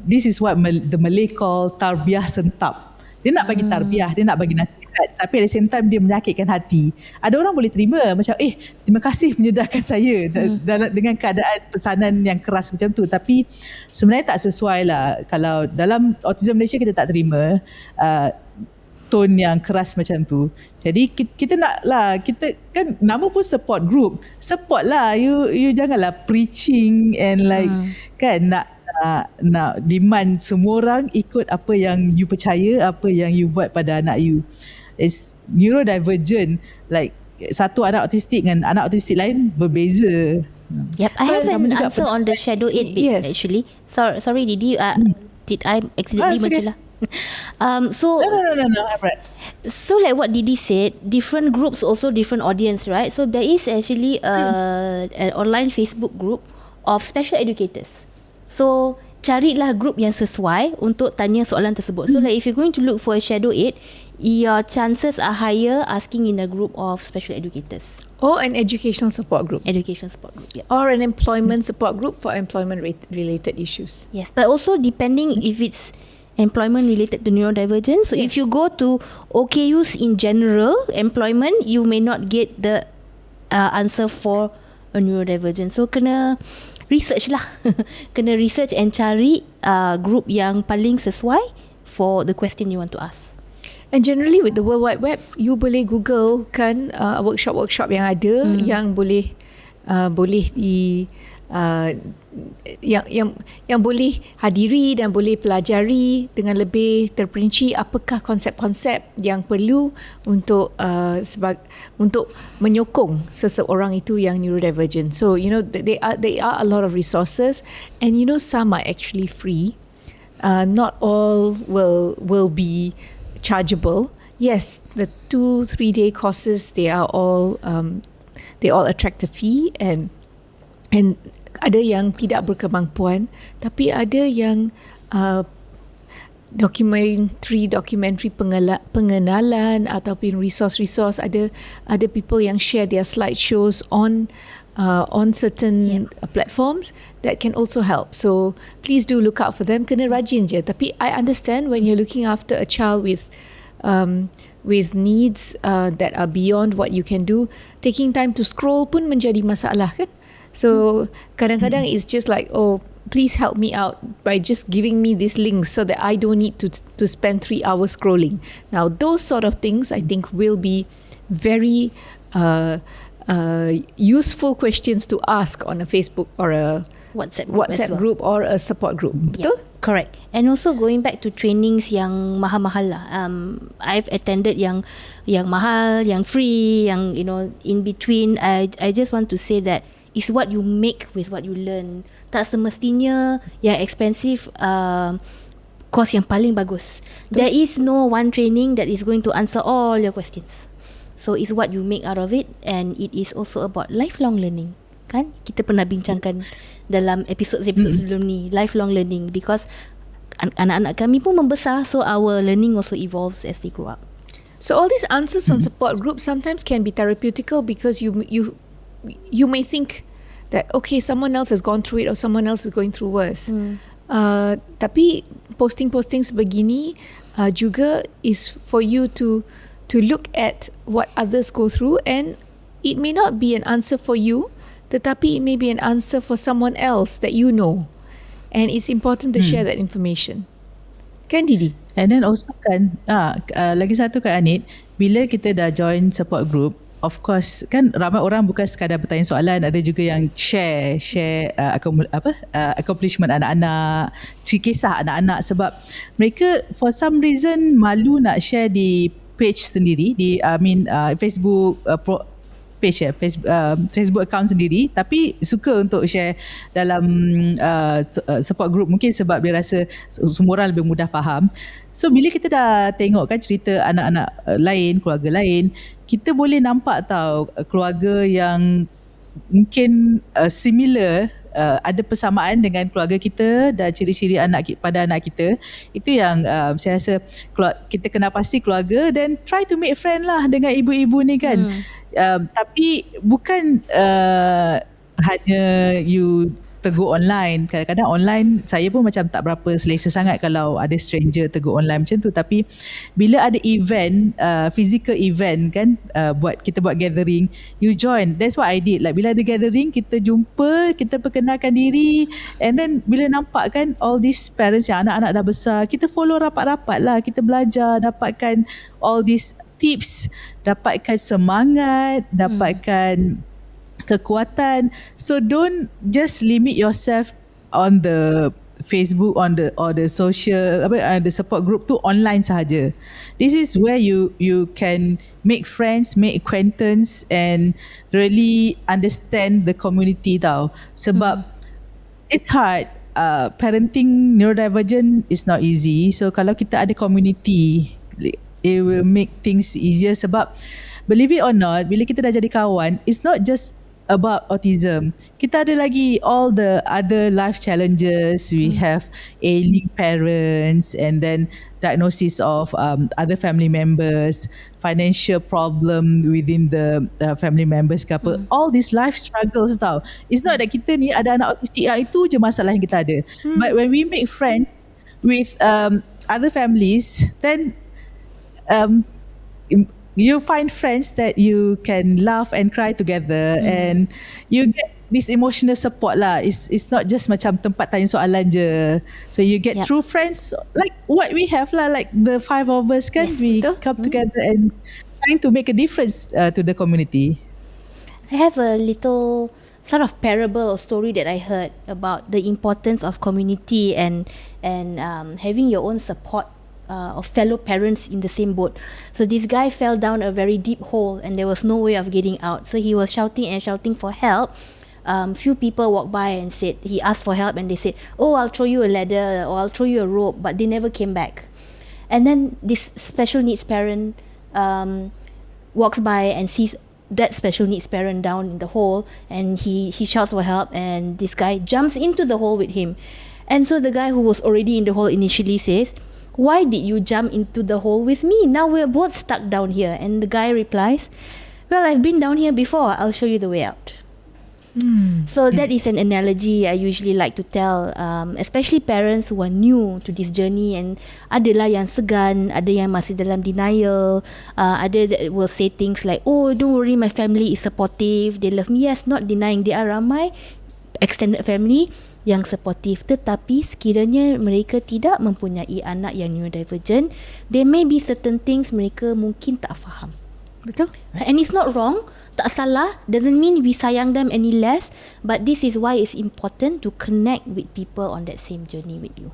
this is what the Malay call tarbiyah sentap. Dia nak bagi tarbiyah, dia nak bagi nasihat, tapi at the same time dia menyakitkan hati. Ada orang boleh terima macam terima kasih menyedahkan saya dengan keadaan pesanan yang keras macam tu, tapi sebenarnya tak sesuai lah. Kalau dalam Autism Malaysia kita tak terima tone yang keras macam tu. Jadi kita nak lah, kita kan nama pun support group, support lah, you janganlah preaching and like kan nak demand semua orang ikut apa yang you percaya, apa yang you buat pada anak you. It's neurodivergent, like satu anak autistik dengan anak autistik lain berbeza.
Yep, I have an answer on the Shadow 8 bit actually. Sorry Didi, did I accidentally mencelah? So
No, right.
So like what Didi said, different groups also different audience, right? So there is actually an online Facebook group of special educators. So carilah group yang sesuai untuk tanya soalan tersebut. So like if you're going to look for a Shadow 8, your chances are higher asking in a group of special educators.
Or an educational support group.
Education support group, yeah.
Or an employment support group for employment related issues.
Yes, but also depending if it's employment related to neurodivergence. So if you go to OKUs in general, employment, you may not get the answer for a neurodivergent. So kena research lah. Kena research and cari group yang paling sesuai for the question you want to ask.
And generally with the World Wide Web, you boleh Google kan workshop yang ada yang boleh di yang boleh hadiri dan boleh pelajari dengan lebih terperinci apakah konsep-konsep yang perlu untuk untuk menyokong seseorang itu yang neurodivergent. So there are a lot of resources, and some are actually free. Not all will be chargeable. Yes, the 2-3 day courses, they all attract a fee, and ada yang tidak berkemampuan, tapi ada yang documentary pengenalan ataupun resource. Ada people yang share their slideshows on certain platforms that can also help. So please do look out for them. Kena rajin je. Tapi I understand when you're looking after a child with needs that are beyond what you can do, taking time to scroll pun menjadi masalah kan. So kadang-kadang it's just like, oh, please help me out by just giving me these links so that I don't need to spend 3 hours scrolling. Now those sort of things I think will be very useful questions to ask on a Facebook or a
WhatsApp
group or a support group. Betul?
Correct. And also going back to trainings yang mahal-mahal lah. I've attended yang mahal, yang free, yang in between. I just want to say that it's what you make with what you learn. Tak semestinya yang expensive course yang paling bagus. There is no one training that is going to answer all your questions. So it's what you make out of it, and it is also about lifelong learning. Kan? Kita pernah bincangkan dalam episod sebelum ni, lifelong learning, because anak-anak kami pun membesar, so our learning also evolves as they grow up.
So all these answers on support groups sometimes can be therapeutical, because you may think that okay, someone else has gone through it or someone else is going through worse. Tapi posting sebegini juga is for you to look at what others go through, and it may not be an answer for you, tetapi it may be an answer for someone else that you know, and it's important to share that information. Kan Didi?
And then also kan lagi satu kan Anit, bila kita dah join support group, of course kan ramai orang bukan sekadar bertanya soalan, ada juga yang share accomplishment anak-anak, kisah anak-anak, sebab mereka for some reason malu nak share di page sendiri, di Facebook page Facebook account sendiri, tapi suka untuk share dalam support group, mungkin sebab dia rasa semua orang lebih mudah faham. So bila kita dah tengok kan cerita anak-anak lain, keluarga lain, kita boleh nampak tau keluarga yang mungkin similar, ada persamaan dengan keluarga kita dan ciri-ciri pada anak kita. Itu yang saya rasa kita kena pasti keluarga, dan try to make friend lah dengan ibu-ibu ni kan. Tapi bukan hanya you tegur online. Kadang-kadang online saya pun macam tak berapa selesa sangat kalau ada stranger tegur online macam tu. Tapi bila ada event, physical event kan, kita buat gathering, you join. That's what I did. Like bila ada gathering, kita jumpa, kita perkenalkan diri, and then bila nampak kan all these parents yang anak-anak dah besar, kita follow rapat-rapat lah, kita belajar, dapatkan all these tips, dapatkan semangat, dapatkan kekuatan. So don't just limit yourself on the Facebook, or the social the support group tu online sahaja. This is where you can make friends, make acquaintance, and really understand the community tau. Sebab it's hard. Parenting neurodivergent is not easy. So kalau kita ada community, it will make things easier. Sebab believe it or not, bila kita dah jadi kawan, it's not just about autism. Kita ada lagi all the other life challenges. We have ailing parents, and then diagnosis of other family members, financial problem within the family members ke apa. All these life struggles tau. It's not that kita ni ada anak autistik, itu je masalah yang kita ada. But when we make friends with other families, then you find friends that you can laugh and cry together, and you get this emotional support lah. It's not just macam tempat tanya soalan je. So you get true friends like what we have lah, like the 5 of us kan. Yes. We come together and trying to make a difference to the community.
I have a little sort of parable or story that I heard about the importance of community and having your own support of fellow parents in the same boat. So this guy fell down a very deep hole, and there was no way of getting out. So he was shouting for help. Few people walked by and he asked for help, and they said, "Oh, I'll throw you a ladder, or I'll throw you a rope," but they never came back. And then this special needs parent walks by and sees that special needs parent down in the hole, and he shouts for help, and this guy jumps into the hole with him. And so the guy who was already in the hole initially says, "Why did you jump into the hole with me? Now we're both stuck down here." And the guy replies, "Well, I've been down here before. I'll show you the way out." So that is an analogy I usually like to tell, especially parents who are new to this journey, and adalah yang segan, ada yang masih dalam denial, ada that will say things like, "Oh, don't worry, my family is supportive, they love me." Yes, not denying, there are ramai extended family yang supportive, tetapi sekiranya mereka tidak mempunyai anak yang neurodivergent, there may be certain things mereka mungkin tak faham.
Betul?
And it's not wrong, tak salah, doesn't mean we sayang them any less, but this is why it's important to connect with people on that same journey with you.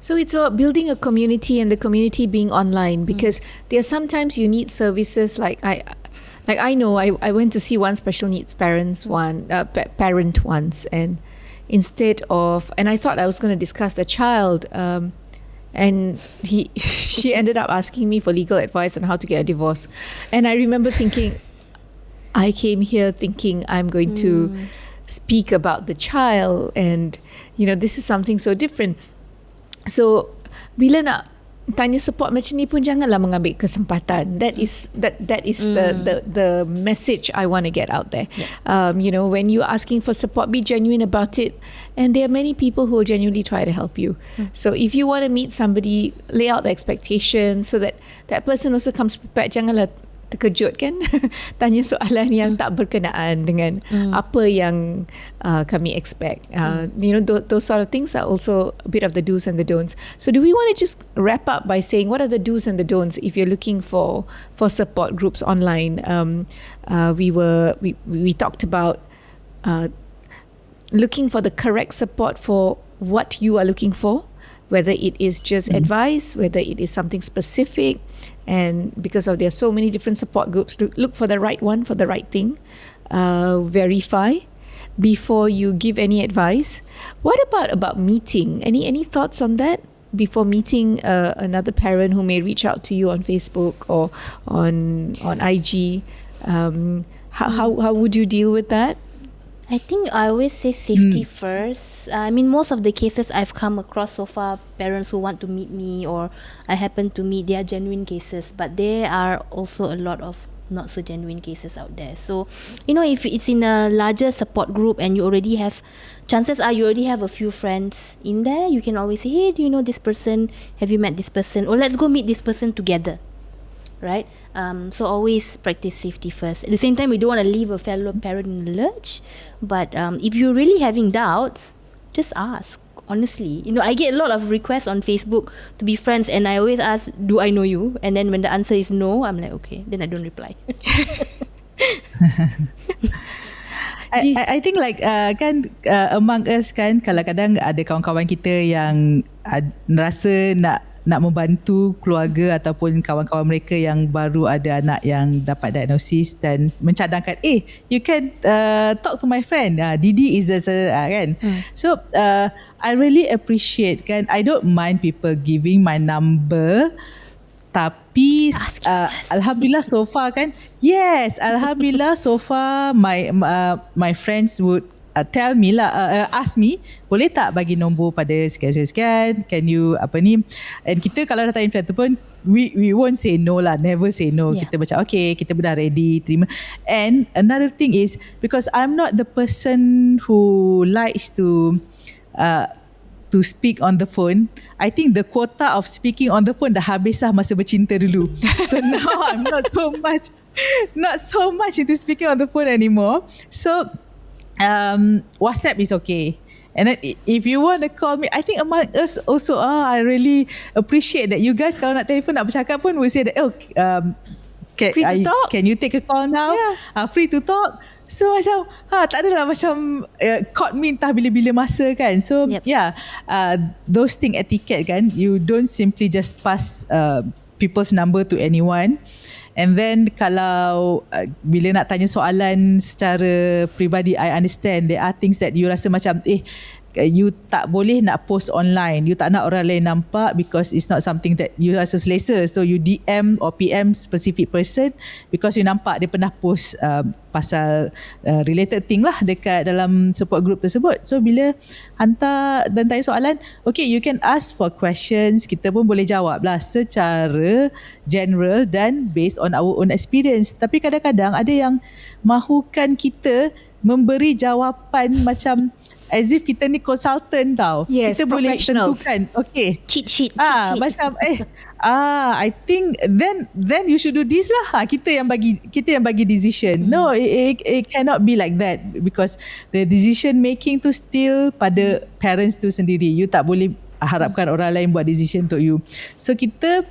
So it's about building a community, and the community being online, because there are sometimes you need services like I know I went to see one special needs parent once, and instead of, and I thought I was going to discuss the child, and she ended up asking me for legal advice on how to get a divorce. And I remember thinking, I came here thinking I'm going to speak about the child, and this is something so different. So bila nak tanya support macam ni pun janganlah mengambil kesempatan. That is the message I want to get out there. When you're asking for support, be genuine about it, and there are many people who will genuinely try to help you. So if you want to meet somebody, lay out the expectations so that that person also comes prepared. Janganlah terkejut kan, tanya soalan yang tak berkenaan dengan apa yang kami expect. Those sort of things are also a bit of the do's and the don'ts. So do we want to just wrap up by saying what are the do's and the don'ts if you're looking for support groups online? We talked about looking for the correct support for what you are looking for, whether it is just advice, whether it is something specific. And because there are so many different support groups, look for the right one for the right thing. Verify before you give any advice. What about meeting? Any thoughts on that before meeting another parent who may reach out to you on Facebook or on IG? How would you deal with that?
I think I always say safety first. I mean, most of the cases I've come across so far, parents who want to meet me or I happen to meet, they are genuine cases, but there are also a lot of not so genuine cases out there. So, if it's in a larger support group and you already have, chances are you already have a few friends in there, you can always say, "Hey, do you know this person? Have you met this person? Or let's go meet this person together." Right? So always practice safety first. At the same time, we don't want to leave a fellow parent in the lurch. But if you're really having doubts, just ask. Honestly, I get a lot of requests on Facebook to be friends, and I always ask, "Do I know you?" And then when the answer is no, I'm like, okay, then I don't reply.
I think among us kan, kadang-kadang ada kawan-kawan kita yang rasa nak membantu keluarga ataupun kawan-kawan mereka yang baru ada anak yang dapat diagnosis, dan mencadangkan, you can talk to my friend, Didi is kan. So I really appreciate kan, I don't mind people giving my number, tapi alhamdulillah so far kan, alhamdulillah so far my friends would tell me ask me, boleh tak bagi nombor pada sekian-sekian, can you and kita kalau datang influencer tu pun we won't say no lah, never say no. Kita macam okay, kita dah ready terima. And another thing is, because I'm not the person who likes to speak on the phone, I think the quota of speaking on the phone dah habis masa bercinta dulu. So now I'm not so much into speaking on the phone anymore. So WhatsApp is okay. And then if you want to call me, I think among us also, I really appreciate that you guys kalau nak telefon, nak bercakap pun, we say that, can you take a call now? Free to talk. So macam tak adalah macam caught me entah bila-bila masa kan. So those thing etiquette kan, you don't simply just pass people's number to anyone. And then kalau bila nak tanya soalan secara peribadi, I understand there are things that you rasa macam you tak boleh nak post online. You tak nak orang lain nampak because it's not something that you rasa selesa. So you DM or PM specific person because you nampak dia pernah post pasal related thing lah dekat dalam support group tersebut. So bila hantar dan tanya soalan, okay, you can ask for questions. Kita pun boleh jawab lah secara general dan based on our own experience. Tapi kadang-kadang ada yang mahukan kita memberi jawapan macam as if kita ni consultant tau.
Yes,
kita boleh
professionals.
tentukan, okay.
Cheat sheet.
Macam I think then you should do this lah. Kita yang bagi decision. No, it cannot be like that because the decision making tu still pada parents tu sendiri. You tak boleh harapkan orang lain buat decision untuk you. So kita,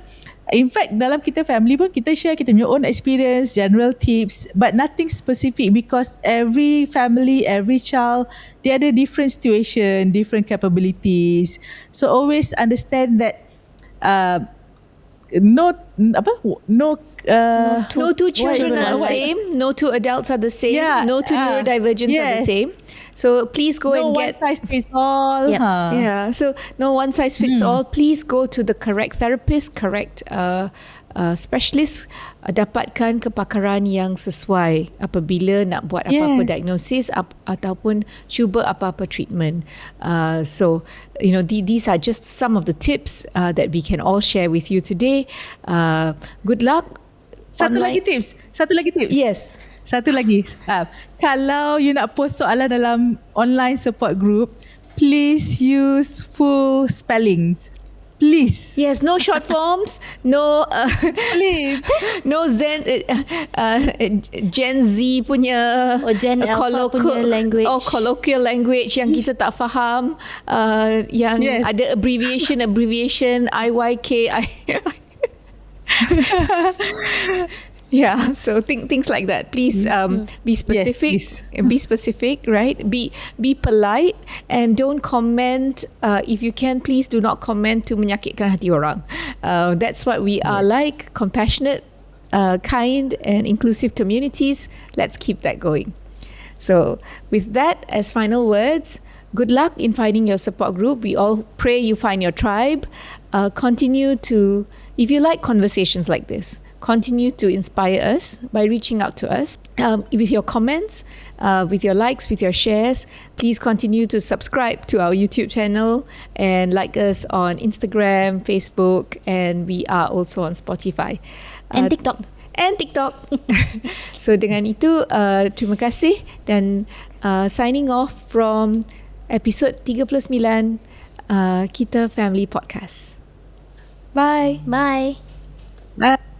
in fact, dalam kita family pun kita share kita punya own experience, general tips, but nothing specific because every family, every child, they ada different situation, different capabilities. So always understand that no
two children are the same. No two adults are the same.
Yeah,
no two neurodivergents are the same. So please go and get.
No one size fits all.
Yep.
Yeah. So no one size fits all. Please go to the correct therapist, correct specialist. Dapatkan kepakaran yang sesuai apabila nak buat apa-apa diagnosis ataupun cuba apa-apa treatment. So these are just some of the tips that we can all share with you today. Good luck.
Satu lagi tips.
Yes.
Satu lagi. Kalau you nak post soalan dalam online support group, please use full spellings. Please.
Yes, no short forms, no
Please.
no Gen Z punya
Or Gen Alpha punya language.
or colloquial language yang kita tak faham, yang ada abbreviation IYK. Yeah, so things like that. Please be specific.
Yes,
be specific, right? Be polite and don't comment. If you can, please do not comment to menyakitkan hati orang. That's what we are like, compassionate, kind and inclusive communities. Let's keep that going. So with that as final words, good luck in finding your support group. We all pray you find your tribe. Continue to, if you like conversations like this, continue to inspire us by reaching out to us with your comments, with your likes, with your shares. Please continue to subscribe to our YouTube channel and like us on Instagram, Facebook, and we are also on Spotify.
And TikTok.
So dengan itu, terima kasih dan signing off from episode 39 Kita Family Podcast. Bye.
Bye.
Bye.